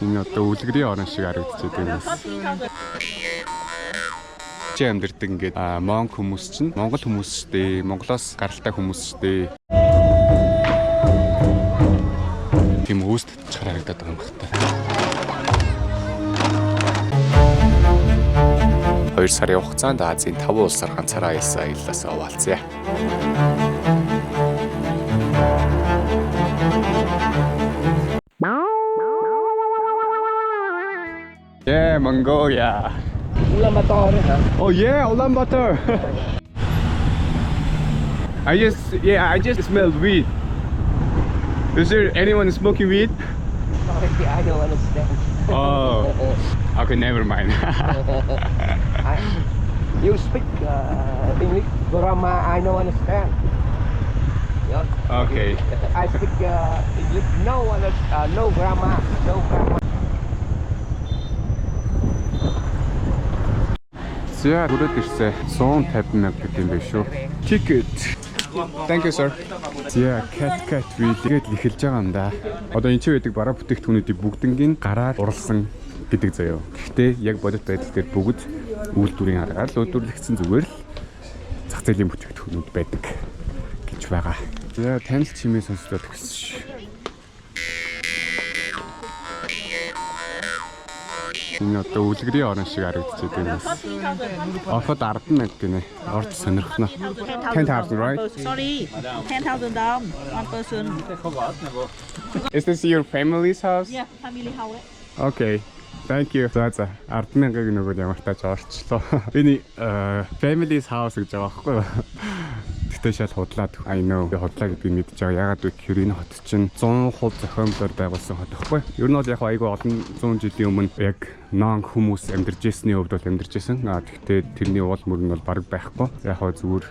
Энэ одоо үлгэрийн орон шиг харагдчихэв юм. Чи амьдэрдэг ингээд монг хүмүүс чинь монгол хүмүүс шүү дээ. Монголоос гаралтай хүмүүс шүү дээ. Тийм үүст чаар харагдаад байгаа юм байна. 2 сарын хугацаанд Азийн 5 улсаар ганцаараа аялсан аяллаас оваалцъя. Yeah, Mongolia. Ulaanbaatar, huh? Oh yeah, Ulaanbaatar. I just smelled weed. Is there anyone smoking weed? I don't understand. Oh, okay, never mind. You speak English grammar, I don't understand. Yeah. Okay. I speak English, no grammar, no grammar. За хүрээд ирсэн 150 мянга гэдэг юм байна шүү. Ticket. Thank you sir. За cat wheel гээд эхэлж байгаа юм да. Одоо энэ ч байдаг бараа бүтээгдэхүүнүүдийг бүгднгийн гараар урлсан гэдэг заяа. Гэхдээ яг бодит байдал дээр бүгд үйлдвэрийн аргаар л үйлдвэрлэгдсэн зүгээр л зах зээлийн бүтээгдэхүүнүүд байдаг гэж байгаа. За танил чимээ сонсдод гэсэн шүү. Энэ одоо үлгэрийн орон шиг харагдчихэв юм. Ороход 10 мянга гинэ. Орж сонирхно. 10,000 right? Sorry, 10,000 down, one person. Is this your family's house? Yeah, family house. Okay. Thank you. За 10 мянгаыг нөгөө ямар тааж орчлоо. Энэ family's house гэж байгаа байхгүй юу? Тэгтээ шал худлаад I know худлаа гэдгийг мэдж байгаа. Ягаад гэвэл энэ хот чинь 100% зохиомжлоор байгуулсан хот байхгүй. Ер нь бол яг айгүй олон 100 жилийн өмнө яг нон хүмүүс амьдарч ирсний хувьд бол амьдарч ирсэн. Тэгтээ тэрний уул мөр нь бол бараг байхгүй. Яг хоо зүгээр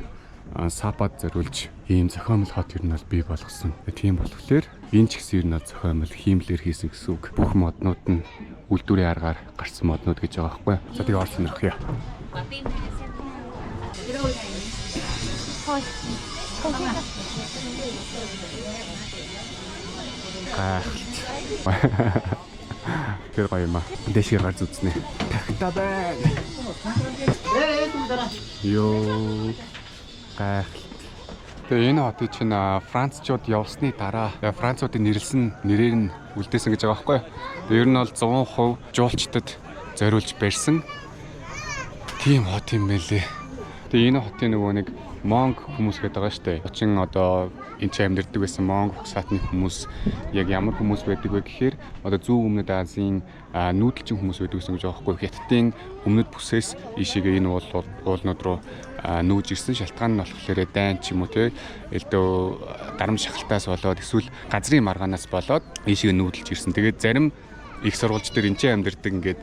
сапад зориулж ийм зохиомл хот ер нь бол бий болгосон. Тийм болохоор энэ ч гэсэн ер нь зохиомл хиймлэр хийсэн гэсэн үг. Бүх моднууд нь үйлдвэрийн аргаар гарсан моднууд гэж байгаа байхгүй. За тэгээ орсон нэрхье. Тэр гоё юм аа. Дэшиг гарч үзнэ. Тахта байна. Йоо. Тэгээ энэ хотыг чинь Францчууд явсны дараа Француудын нэрлсэн нэрээр нь үлдээсэн гэж байгаа байхгүй юу. Тэгээ ер нь бол 100% жуулчдад зориулж барьсан тийм хот юм байлээ. Тэгээ энэ хотын нөгөө нэг монг хүмүүс гэдэг байгаа шүү дээ. Очин одоо энэ ч амьдардаг байсан монг саатны хүмүүс яг ямар хүмүүс байдаг вэ гэхээр одоо зүүн өмнөд Азийн нүүдэлчин хүмүүс байдаг гэсэн гэж байгаа байхгүй. Хятадын өмнөд бүсээс ийшээгээ энэ уулнууд руу нүүж ирсэн шалтгаан нь болохоор дайн ч юм уу те элдөө дарамт шахалтаас болоод эсвэл газрын маргаанаас болоод ийшээгээ нүүдэлж ирсэн. Тэгээд зарим их сургуульч дээр энэ ч амьдардаг ингээд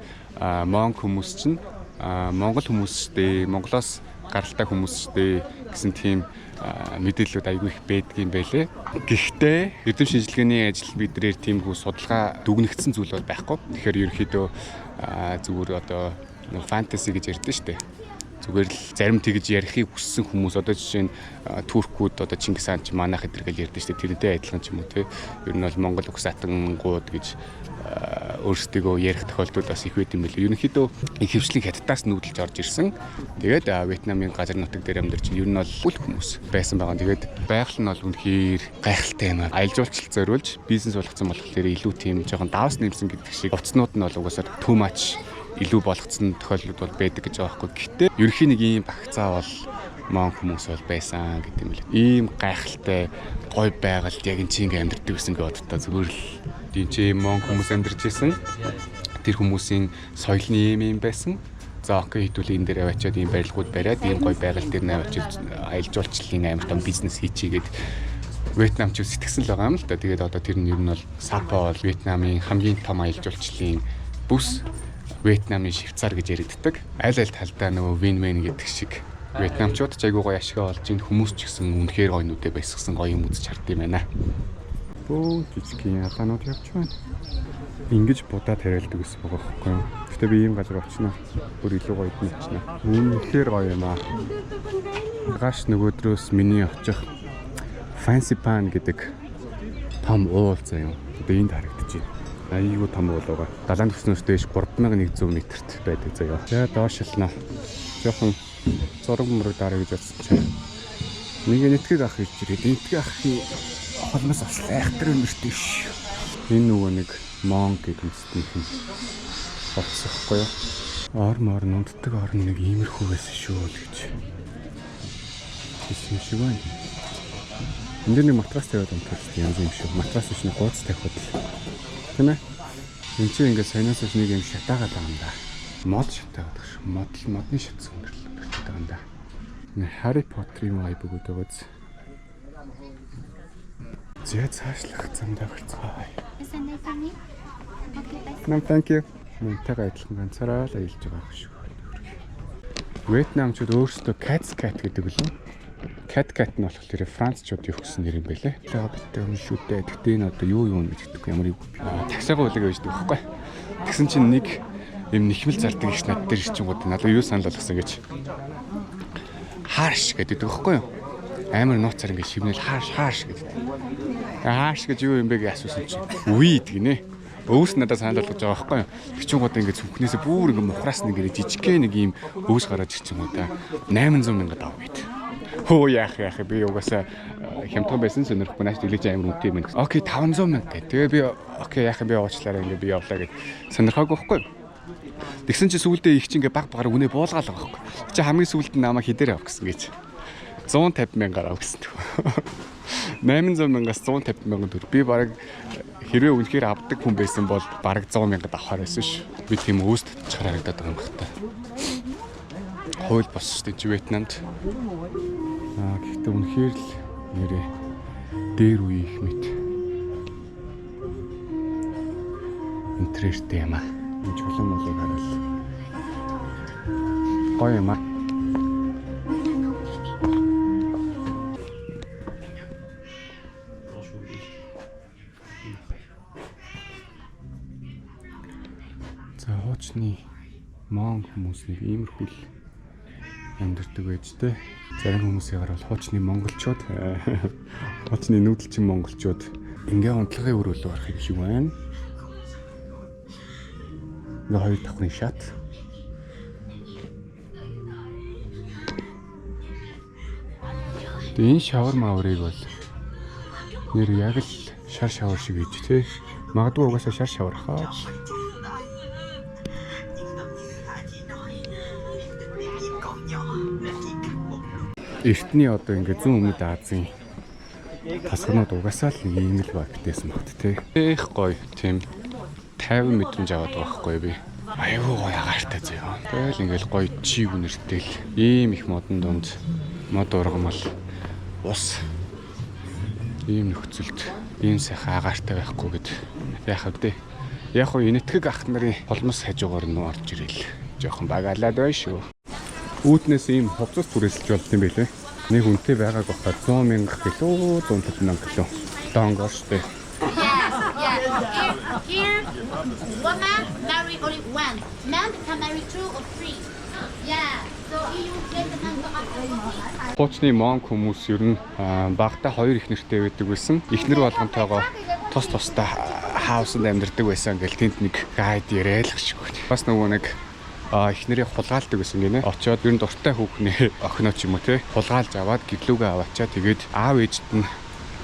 монг хүмүүс чинь монгол хүмүүс дээ Монголоос гаралтай хүмүүс дээ гэсэн тийм мэдээлэлүүд айгүй их байдаг юм байлээ. Гэхдээ эрдэм шинжилгээний ажил бидрээр тиймгүй судалгаа дүгнэгдсэн зүйл бол байхгүй. Тэгэхээр ерөнхийдөө зүгээр одоо фэнтези гэж ярьдэн шүү дээ. Зүгээр л зарим тэгж ярихыг хүссэн хүмүүс одоо жишээ нь туркууд одоо Чингис хаан ч манайх эдэргээл ярьдэн шүү дээ. Тэрнтэй адилхан ч юм уу те. Ер нь бол Монгол угсаатангууд гэж өөрсдөө ярих тохиолдол бас их байт юм билээ. Ерөнхийдөө их хвшлийн хятадаас нүүдэлж орж ирсэн. Тэгээд Вьетнамын газар нутаг дээр амьдарч ер нь бол бүл хүмүүс байсан байгаа. Тэгээд байгаль нь бол үнэхээр гайхалтай юм. Аялал жуулчлал зориулж бизнес болгоцсон болохоор илүү тийм жоохон давс нэмсэн гэдэг шиг уцнууд нь бол угаасаа too much илүү болгоцсон тохиолдлууд бол байдаг гэж байгаа байхгүй. Гэхдээ ерөнхийн нэг ийм багцаа бол монг хүмүүс бол байсан гэдэг юм лээ. Ийм гайхалтай гой байгальд яг энэ чинь амьдардаг гэсэн гэж боддоо зүгээр л тийм монг хүмүүс амьдарч байсан. Тэр хүмүүсийн соёл нь ийм байсан. За окей хэдүүл энэ дээр аваачаад ийм барилгууд бариад ийм гой байгал дээр наваачаад аялал жуулчлалын амар том бизнес хийчихгээд Вьетнамч сэтгсэн л байгаа юм л да. Тэгээд одоо тэр нь ер нь бол Сапа бол Вьетнамын хамгийн том аялал жуулчлалын бүс. Вьетнамын Швейцар гэж яригддаг. Аль талдаа нөгөө вин-вин гэдэг шиг Вьетнамчууд ч айгүй гоё ашигаа олж ин хүмүүс ч гэсэн үнэхээр гоё нүдэ байсгсан гоё юм үзэж хард юм байна. Бөө жижигхэн ялаанууд явж байна. Ингиж будаад хариалдаг гэсэн байгаа байхгүй юу? Гэтэ би ийм газар очино. Бүр илүү гоё юм очино. Үнэхээр гоё юм аа. Гаш нөгөөдрөөс миний очих Fancy Pan гэдэг том уул заяа. Одоо энд харагдаж байна. Айгуу том болоогаа. Далайн төснөөс дээш 3100 метрт байдаг заяа. За доошлно. Жохон зураг мөрөг дараа гэж бодсон чинь. Нэг нэтгэг авах гэж ирээд нэтгэг авахын холноос бас айхтар өнөртэй ш. Энэ нөгөө нэг Монг гэдэгтнийх нь болцсохгүй юу? Ормоор нунддаг орн нэг иймэрхүү байсан шүү л гэж. Тэс юм шиг байна. Энд нэг матрас тавиад амтарч янз юм шиг. Матрас биш нэг гооц тавиад л. Тийм ээ. Энд чинь ингээд саянаас нэг юм шатаагаад байгаа юм да. Мод шатаагаад байгаа шүү. Модны шатсан өнгөрлөж байгаа юм да. Harry Potter-ийн vibe өгöd байгааз. Зэ цаашлах замдаа болцгоо. No thank you. Мөнтэйг адилхан ганцаараа л аялж байгаа шүү. Вьетнамчууд өөрсдөө Cat гэдэг лөө. Cat нь болохоор Францчууд юу гэсэн нэр юм бэ лээ. Лабтай юм шүү дээ. Гэтэ энэ одоо юу гэж гэдэггүй ямар юу. Таксигаа үлэг байж байгаа байхгүй. Тэгсэн чинь нэг юм нэхмэл зардаг их над дээр ирчингууд надад юу санал болгосон гэж. Харш гэдэг байхгүй юу? Амар нууцаар ингэ шивнэл харш гэдэг. Харш гэж юу юм бэ гэж асуусан чинь. Үе гинэ. Өвс надад санал болгож байгаа байхгүй юу? Тэгчингууд ингэ цүнхнээсээ бүр ингэ мухраас нэг жижигхэн нэг юм өвс гараад ирчингуудаа 800 мянга дав гэд. Хөө яах би угаасаа хямдхан байсан сонирхгүй нааш дэлгэж амар үнэтэй юм. Окей 500 мянга гэ. Тэгээ би окей яах би уучлаарай ингэ би явлаа гэд сонирхоогүй байхгүй юу? Тэгсэн чи сүүлдээ их чи ингээ баг багаар үнэ буулгаал байгаа байхгүй. Чи хамгийн сүүлд нь намайг хідээр авах гэсэн гэж. 150 мянгаар авах гэсэн. 800 мянгаас 150 мянган төгрөг. Би баг хэрвээ үнэхээр авдаг хүн байсан бол баг 100 мянгад авахаар байсан ш. Би тийм өөст чаар харагдаад байгаа юм байна. Хууль босч шүү дээ Вьетнамд. Гэхдээ үнэхээр л нэрээ дээр үе их мэт. Интерестэй юм аа. Чулуун молыг харал. Гоё юм аа. За хуучны Монг хүмүүс нэг иймэрхүү амьдардаг байж тээ. Зарим хүмүүсийн гарал хуучны монголчууд, хуучны нүүдэлчин монголчууд ингээ унтлагын өрөөлөөр гарах юм шиг байна. Ингээ хоёр давхрын шат. Тэгээ энэ шавар мааврыг бол нэр яг л шар шавар шиг гэж тий. Магадгүй угаасаа шар шавар хаа. Эртний одоо ингээ зүүн өмнөд Азийн тасгнууд угаасаа л ийм л багтээсэн багт тий. Эх гоё тийм 50 мэдрэмж аваад байгаа байхгүй би. Аюу гоё агаартай заяа. Тэгэл ингээл гоё чиг үнэртэл ийм их модон дунд мод ургамал ус ийм нөхцөлд ийм сайхан агаартай байхгүй гэд яах вэ? Яг хоо энэтхэг ах нарын холмос хажуугаар нь орж ирэл. Жохон багаалаад байна шүү. Үүднээс ийм хувцас түрээсэлж болд юм байлээ. Нэг үнэтэй байгааг бахад 100 мянга гэлөө 150 мянга гэлөө. Донгор штэ. Here, woman marry only one. Man can marry 2 or 3. Yeah. So you get the number of Хуучны Монг хүмүүс ер нь багтаа хоёр их нэртэй байдаг байсан. Ихнэр болгонтойгоо тус тустай хаусанд амьдардаг байсан гэл тэнд нэг гайд яриалах шиг байна. Бас нөгөө нэг ихнэрийг хулгаалдаг байсан гинэ. Очоод ер нь дуртай хүүхнээ охиноо ч юм уу те хулгаалж аваад гэрлүүгээ аваачаа тэгээд аав ээжд нь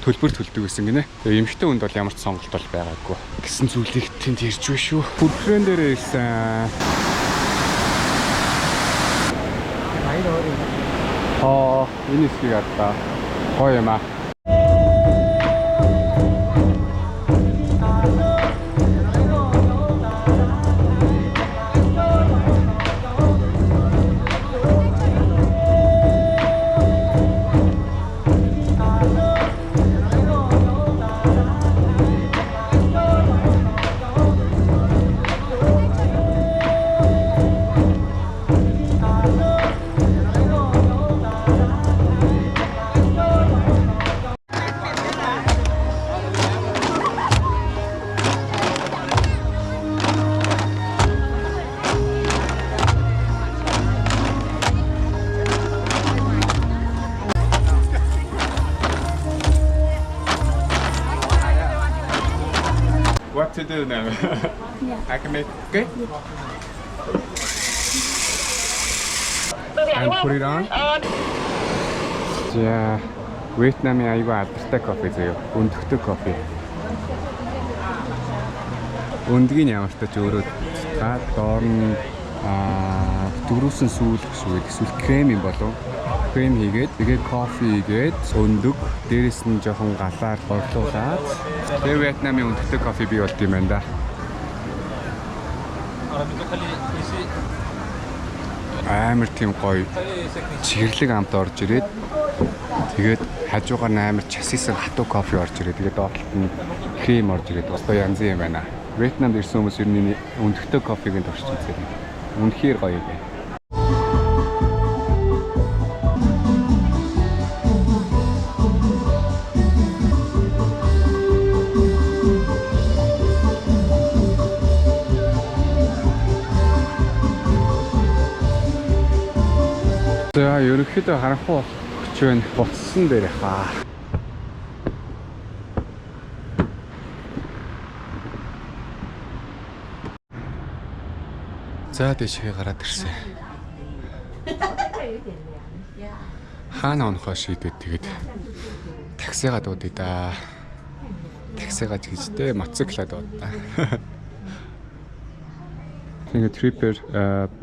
төлбөр төлдөг байсан гинэ. Тэгээ эмэгтэй хүнд бол ямар ч сонголт бол байгаагүй. Гэсэн зүйлийг тэнд ярьж байна шүү. Хүрхэн дээр ирсэн. Энэ хэсгийг ардаа. Гоё юм аа. to do now? I can make okay? And put it on. За, Вьетнамын аюул алдартай кофе заяа. Өндөгтэй кофе. Өндгийг ямар ч тач өөрөө доор нь дөрвсөн сүүл шүү. Эсвэл крем юм болов. Крем хийгээд, тэгээд кофе хийгээд, өндөг, дээрэс нь жоохон галаар борлуулаад тэгээд Вьетнамын өндөгтэй кофе бий болд юм байна да. Амар тийм гоё чигэрлэг амт орж ирээд тэгээд хажуугаар амар часисан хатуу кофе орж ирээд тэгээд доотлолт нь крем орж ирээд одоо янз юм байна. Вьетнамд ирсэн хүмүүс ер нь өндөгтэй кофег нь туршиж үзсэн. Үнэхээр гоё юм байна. За ерөнхийдөө харанхуй болох гэж байна. Буцсан дээр хаа. За дэшээ гараад ирсэн. Хаана онохоо шийдээд тэгээд таксигаа дуудъя да. Таксигаа чигчтэй мотоциклаа дуудаа. Тэгээд трипер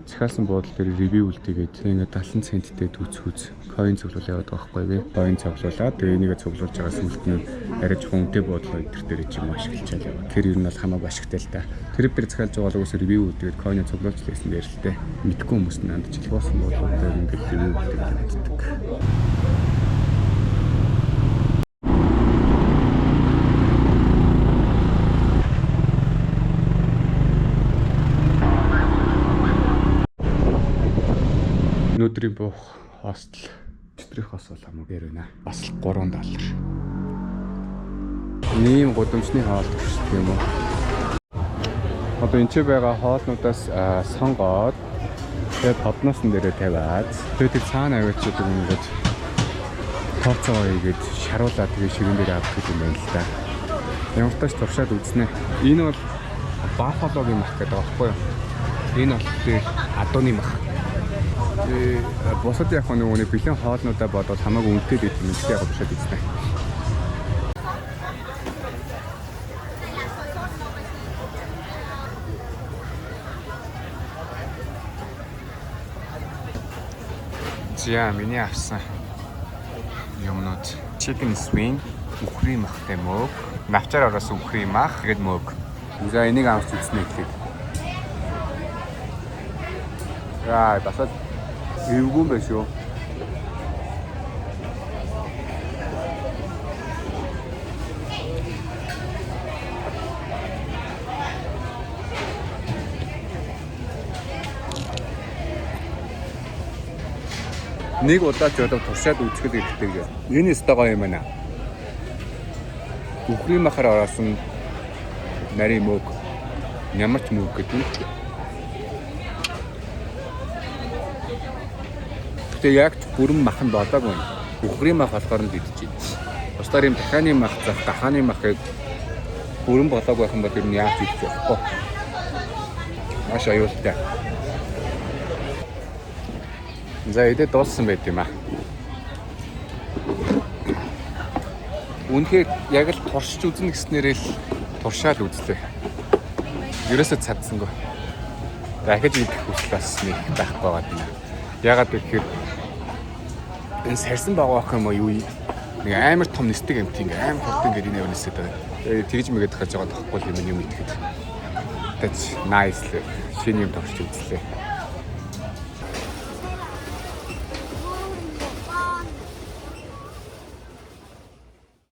захиалсан буудлын дээр ревю үлдээгээд ингээд 70 центтэй түүцхүүц coin цуглуул яваад байгаа байхгүй вэ? Coin цуглуулаад тэгээ энийгээ цуглуулж байгаа сүлт нь арай жоохон үнэтэй буудлын өдр дээр ч юм ашиглаж байгаа. Тэр ер нь бол хамаагүй ашигтай л та. Трипер захиалж байгаа л үгүйс ревю үлдээгээд coin цуглуулж лээсэн дээр л те. Мэдгүй хүмүүс нь андч илгуусан буудлууд дээр ингээд ревю үлдээгээд байдаг. Өнөөдрийн буух хостел өчигдрийнх бас бол хамаагүй байна. Бас л $3. Ийм гудамжны хоол гэх юм уу. Одоо энэ ч байгаа хоолнуудаас сонгоод тэгээд подноос дээрээ тавиад тэгээд цаана аваачаад ингээд тооцоо хийгээд шаруулаад тэгээд ширэн дээр авах юм байна л да. Ямар ч тач туршаад үзнэ. Энэ бол баффалогийн мах гэдэг байгаа байхгүй юу? Энэ бол тэгээд адууны мах. Босод яг нэг бэлэн хоолнуудаа бодоод хамаагүй үнэтэй дээд юм гэхдээ яг туршаад үзнэ. За миний авсан юмнууд chicken swing, үхрий махтай мөг, навчаар ороос үхрий мах, тэгээд мөг. За энийг авч үзнэ гэхэд. За басаад эвгүй байх шүү. Нэг удаа ч одоо туршаад үзэхэд хэрэгтэй. Энэ өстөгөө юм байна. Үхрий махаар оросон нарийн мөг, ямар ч мөг гэдэг нь. Тэгээ яг бүрэн мах нь болоогүй. Үхрийн мах болохоор нь дидэж байна. Бусдаар юм дахианы мах, дахааны махыг бүрэн болоогүй байх юм бол ер нь яаж дидэж вэ? Маш аюултай. За идэ дууссан байт юм аа. Үнэхээр яг л туршиж үзнэ гэснээрээ л туршаал үзлээ. Ерөөсөө цадсангүй. Дахиж идэх хүсэл бас нэг байхгүй байгаа юм. Ягаад гэхээр энэ сарсан байгаа юм уу юу нэг амар том нэстэг амт ингэ амар хурдан гэдэг энэ өнөсөд байгаа. Тэгээ тэгж мэгээд хаж байгаа тахгүй юм итгэхэд. That's nice. Шинэ юм туршиж үзлээ.